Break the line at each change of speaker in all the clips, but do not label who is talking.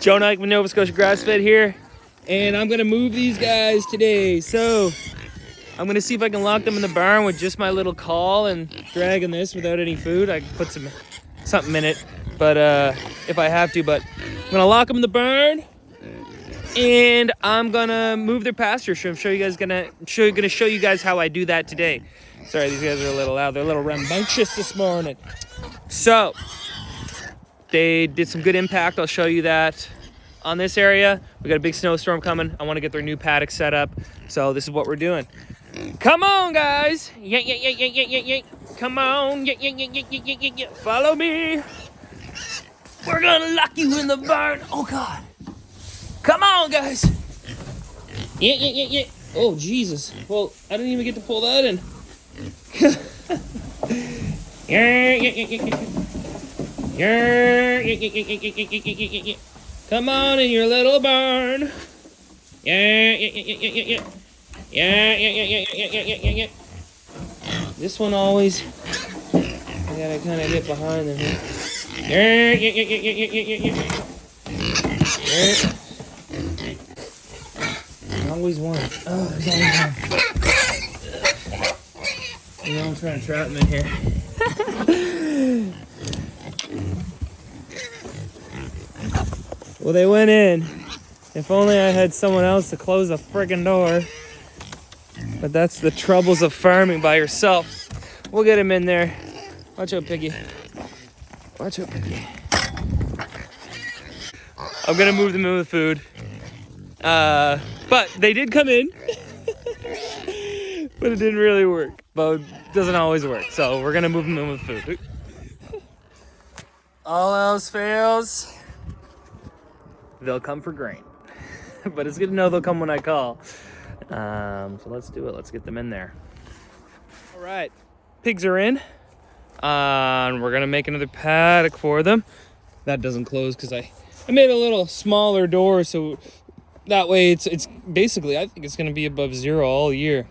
Joe Knight with Nova Scotia Grass-Fed here, and I'm gonna move these guys today. So I'm gonna see if I can lock them in the barn with just my little call and dragging this without any food. I can put something in it, but if I have to. But I'm gonna lock them in the barn, and I'm gonna move their pasture. So I'm gonna show you guys how I do that today. Sorry, these guys are a little loud. They're a little rambunctious this morning. So they did some good impact. I'll show you that on this area. We got a big snowstorm coming. I want to get their new paddock set up. So this is what we're doing. Come on, guys. Yeah. Come on. Yeah. Follow me. We're gonna lock you in the barn. Oh, God. Come on, guys. Yeah. Oh, Jesus. Well, I didn't even get to pull that in. Yeah. Come on in your little barn. Yeah. This one always, I gotta kind of get behind them here. Yeah. Always one. Oh, there's always one. You know, I'm trying to trap them in here. Well, they went in. If only I had someone else to close the friggin' door. But that's the troubles of farming by yourself. We'll get him in there. Watch out, Piggy. Watch out, Piggy. I'm gonna move them in with food. But they did come in. But it didn't really work. But it doesn't always work. So we're gonna move them in with food. All else fails, they'll come for grain. But it's good to know they'll come when I call. So let's do it. Let's get them in there. All right, pigs are in. And we're gonna make another paddock for them. That doesn't close because I made a little smaller door, so that way it's basically, I think it's gonna be above zero all year.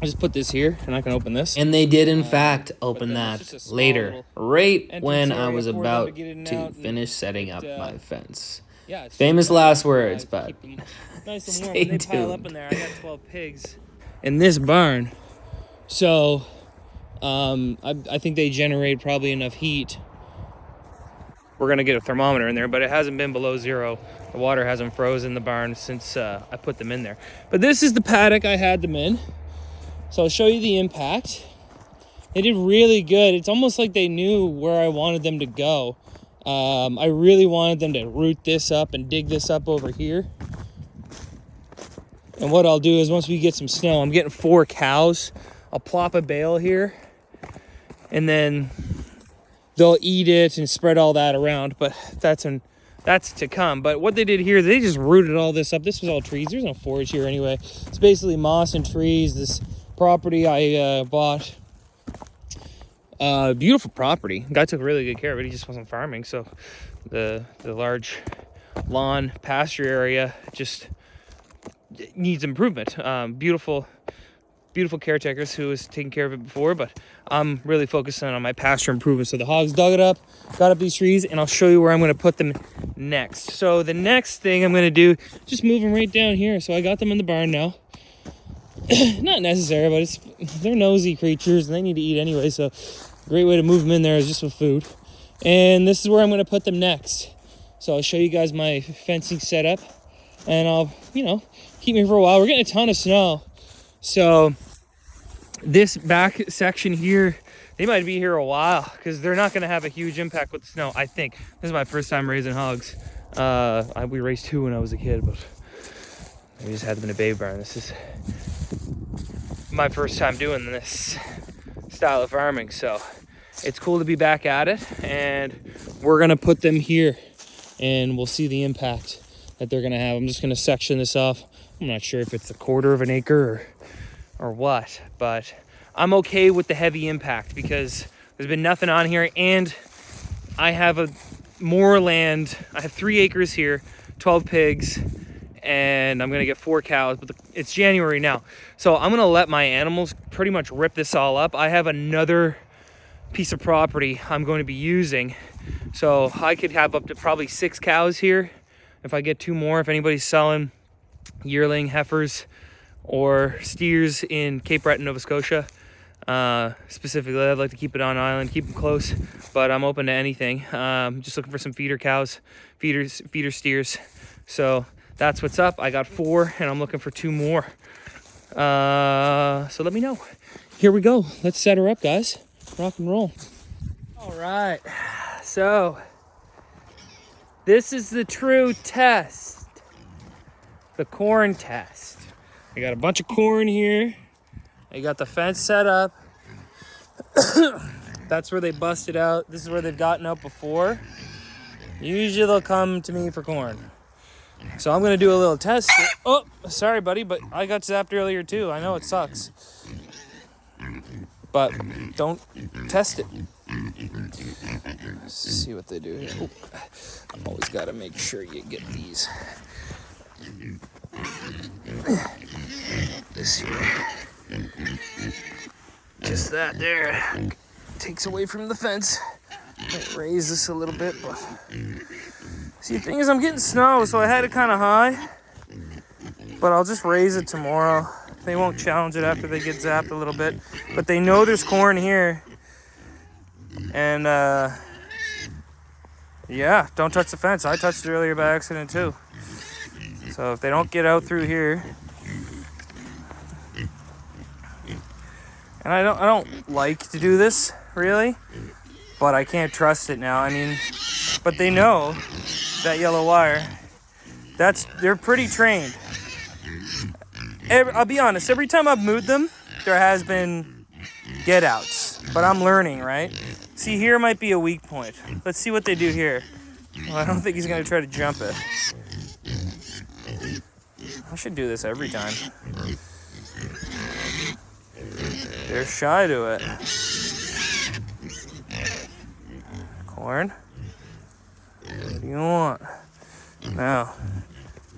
I just put this here and I can open this.
And they did in fact open that later, right when I was about to finish setting up my fence.
Yeah,
famous last words, but
nice and warm.
stay
They pile up
tuned.
in there. I got 12 pigs in this barn, so I think they generate probably enough heat. We're gonna get a thermometer in there, but it hasn't been below zero. The water hasn't frozen in the barn since I put them in there. But this is the paddock I had them in, so I'll show you the impact. They did really good. It's almost like they knew where I wanted them to go. I really wanted them to root this up and dig this up over here. And what I'll do is once we get some snow, I'm getting 4 cows. I'll plop a bale here and then they'll eat it and spread all that around. But that's to come. But what they did here, they just rooted all this up. This was all trees. There's no forage here anyway. It's basically moss and trees. This property I bought. Beautiful property. Guy took really good care of it. He just wasn't farming, so the large lawn pasture area just needs improvement. Beautiful caretakers who was taking care of it before, but I'm really focusing on my pasture improvement. So the hogs dug it up, got up these trees, and I'll show you where I'm going to put them next. So the next thing I'm going to do, just move them right down here. So I got them in the barn now. Not necessary, but they're nosy creatures and they need to eat anyway, so great way to move them in there is just with food. And this is where I'm going to put them next. So I'll show you guys my fencing setup, and I'll, keep me for a while. We're getting a ton of snow, so this back section here, they might be here a while because they're not going to have a huge impact with the snow. I think this is my first time raising hogs. We raised 2 when I was a kid, but we just had them in a baby barn. This is my first time doing this style of farming, so it's cool to be back at it. And we're gonna put them here and we'll see the impact that they're gonna have. I'm just gonna section this off. I'm not sure if it's 1/4 of an acre or what, but I'm okay with the heavy impact because there's been nothing on here, and I have more land. I have 3 acres here, 12 pigs, and I'm gonna get 4 cows, but it's January now. So I'm gonna let my animals pretty much rip this all up. I have another piece of property I'm going to be using. So I could have up to probably 6 cows here If I get 2 more, if anybody's selling yearling heifers or steers in Cape Breton, Nova Scotia, specifically, I'd like to keep it on island, keep them close, but I'm open to anything. Just looking for some feeder cows, feeder steers. So that's what's up. I got 4 and I'm looking for 2 more. So let me know. Here we go. Let's set her up, guys. Rock and roll. All right. So this is the true test. The corn test. I got a bunch of corn here. I got the fence set up. That's where they busted out. This is where they've gotten out before. Usually they'll come to me for corn. So I'm gonna do a little test. Oh, sorry buddy, but I got zapped earlier too. I know it sucks. But don't test it. Let's see what they do here. Oh, I've always gotta make sure you get these. This here. Just that there. Takes away from the fence. Might raise this a little bit, but see, the thing is I'm getting snow, so I had it kind of high, but I'll just raise it tomorrow. They won't challenge it after they get zapped a little bit, but they know there's corn here. And yeah, don't touch the fence. I touched it earlier by accident too. So if they don't get out through here, and I don't like to do this really, but I can't trust it now. I mean, but they know that yellow wire. They're pretty trained. I'll be honest, every time I've moved them, there has been get outs, but I'm learning, right? See, here might be a weak point. Let's see what they do here. Well, I don't think he's gonna try to jump it. I should do this every time. They're shy to it. Corn. What do you want? Now,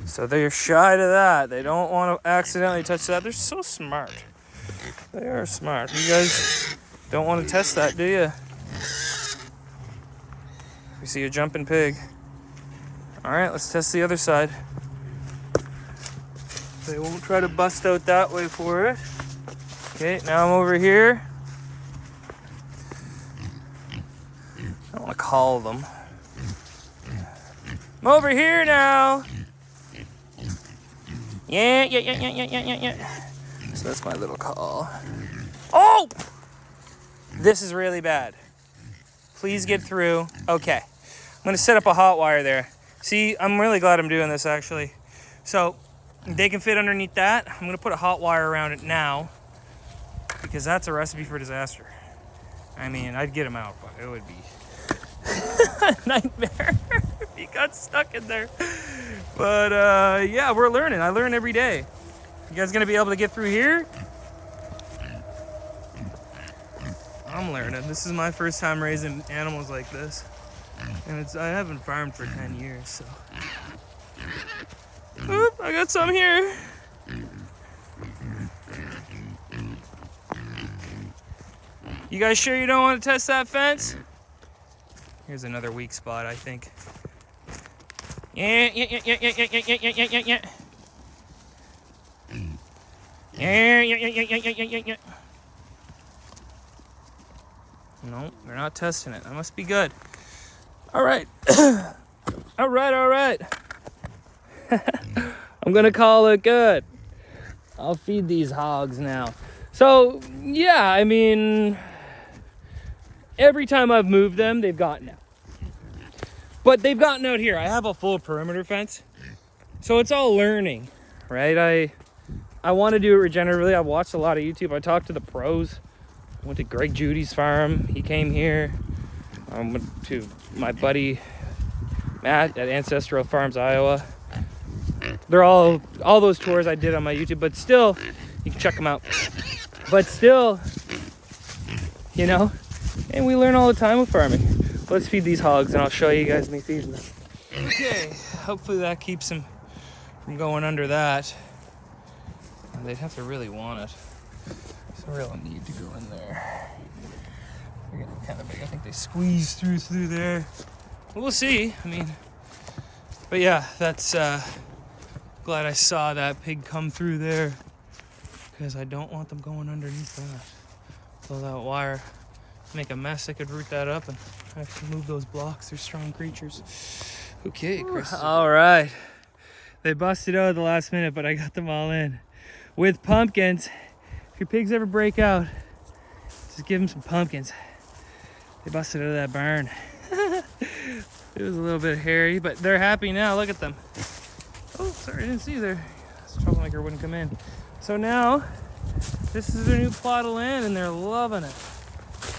so they're shy to that. They don't want to accidentally touch that. They're so smart. They are smart. You guys don't want to test that, do you? We see a jumping pig. All right, let's test the other side. They won't try to bust out that way for it. Okay, now I'm over here. I don't want to call them. I'm over here now. Yeah. So that's my little call. Oh! This is really bad. Please get through. Okay. I'm going to set up a hot wire there. See, I'm really glad I'm doing this actually. So they can fit underneath that. I'm going to put a hot wire around it now because that's a recipe for disaster. I mean, I'd get them out, but it would be a nightmare if he got stuck in there. But yeah, we're learning. I learn every day. You guys gonna be able to get through here? I'm learning. This is my first time raising animals like this, and I haven't farmed for 10 years, so. Oop, I got some here. You guys sure you don't want to test that fence? Here's another weak spot, I think. Yeah. No, they're not testing it. That must be good. All right. All right. I'm gonna call it good. I'll feed these hogs now. So, yeah, I mean, every time I've moved them, they've gotten out. But they've gotten out here. I have a full perimeter fence. So it's all learning, right? I want to do it regeneratively. I've watched a lot of YouTube. I talked to the pros. I went to Greg Judy's farm. He came here. I went to my buddy Matt at Ancestral Farms, Iowa. They're all those tours I did on my YouTube, but still, you can check them out. But still, you know, and we learn all the time with farming. Let's feed these hogs, and I'll show you guys me feeding them. Okay, hopefully that keeps them from going under that. They'd have to really want it. There's a real need to go in there. They're getting kind of big. I think they squeeze through there. We'll see. I mean, But yeah, that's glad I saw that pig come through there, because I don't want them going underneath that. Pull that wire, make a mess. I could root that up and actually move those blocks. They're strong creatures. Okay, Chris. All right. They busted out at the last minute, but I got them all in with pumpkins. If your pigs ever break out, just give them some pumpkins. They busted out of that barn. It was a little bit hairy, but they're happy now. Look at them. Oh, sorry, I didn't see there. This troublemaker wouldn't come in. So now, this is their new plot of land, and they're loving it.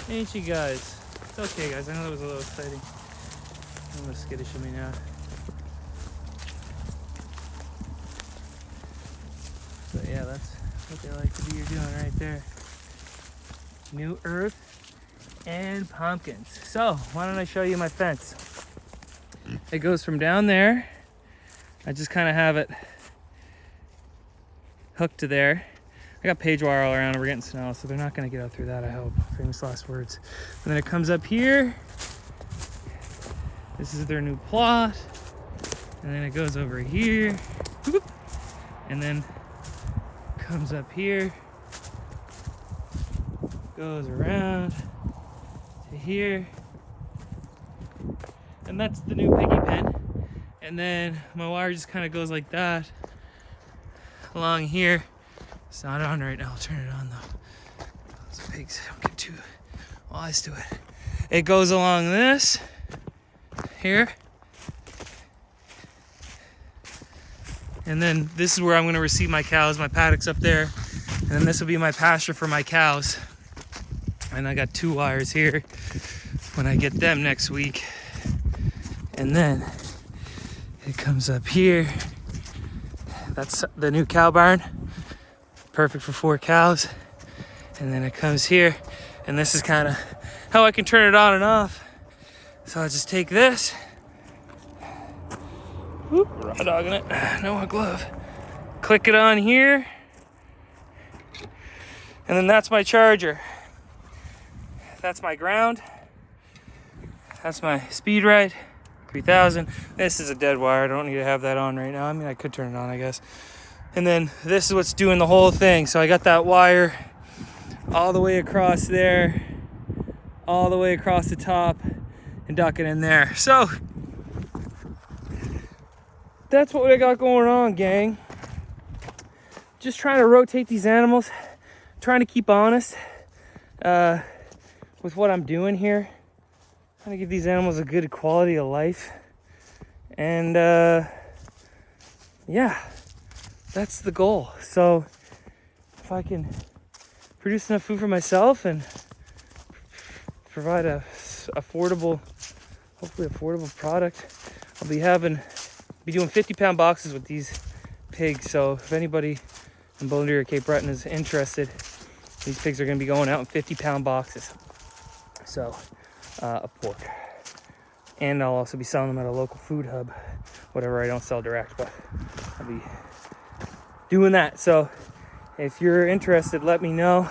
Ain't you guys? It's okay, guys. I know that was a little exciting. A little skittish of me now. So yeah, that's what they like to be doing right there. New earth and pumpkins. So, why don't I show you my fence? It goes from down there. I just kind of have it hooked to there. I got page wire all around and we're getting snow, so they're not going to get out through that, I hope. Famous last words. And then it comes up here. This is their new plot. And then it goes over here. And then comes up here. Goes around to here. And that's the new piggy pen. And then my wire just kind of goes like that along here. It's not on right now. I'll turn it on though. Those pigs don't get too wise to it. It goes along this here. And then this is where I'm going to receive my cows, my paddocks up there. And then this will be my pasture for my cows. And I got 2 wires here when I get them next week. And then it comes up here. That's the new cow barn. Perfect for 4 cows. And then it comes here. And this is kind of how I can turn it on and off. So I'll just take this. Whoop, raw dogging it. No glove. Click it on here. And then that's my charger. That's my ground. That's my speed right. 3000. This is a dead wire. I don't need to have that on right now. I mean, I could turn it on, I guess. And then this is what's doing the whole thing. So I got that wire all the way across there, all the way across the top, and duck it in there. So that's what I got going on, gang. Just trying to rotate these animals, trying to keep honest with what I'm doing here. Trying to give these animals a good quality of life. And yeah, that's the goal. So if I can produce enough food for myself and provide a affordable, hopefully affordable product, I'll be doing 50-pound boxes with these pigs. So if anybody in Bowden or Cape Breton is interested, these pigs are going to be going out in 50-pound boxes. So of pork. And I'll also be selling them at a local food hub. Whatever, I don't sell direct, but I'll be doing that. So if you're interested, let me know.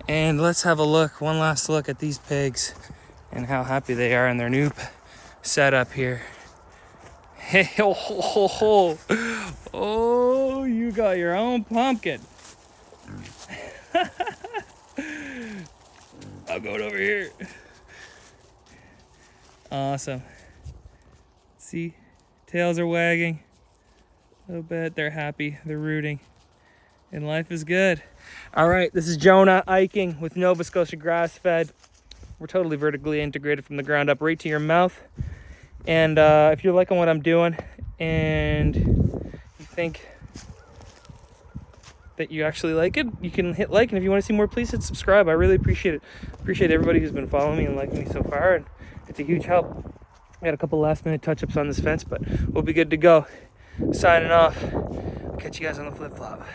And let's have a look, one last look at these pigs and how happy they are in their new setup here. Hey, oh, you got your own pumpkin. I'll go over here. Awesome. See, tails are wagging a little bit. They're happy. They're rooting. And life is good. All right, this is Jonah Eiking with Nova Scotia Grass Fed. We're totally vertically integrated from the ground up right to your mouth. And if you're liking what I'm doing and you think that you actually like it, you can hit like. And if you want to see more, please hit subscribe. I really appreciate it. Appreciate everybody who's been following me and liking me so far. And it's a huge help. I got a couple last minute touch-ups on this fence, but we'll be good to go. Signing off. I'll catch you guys on the flip-flop.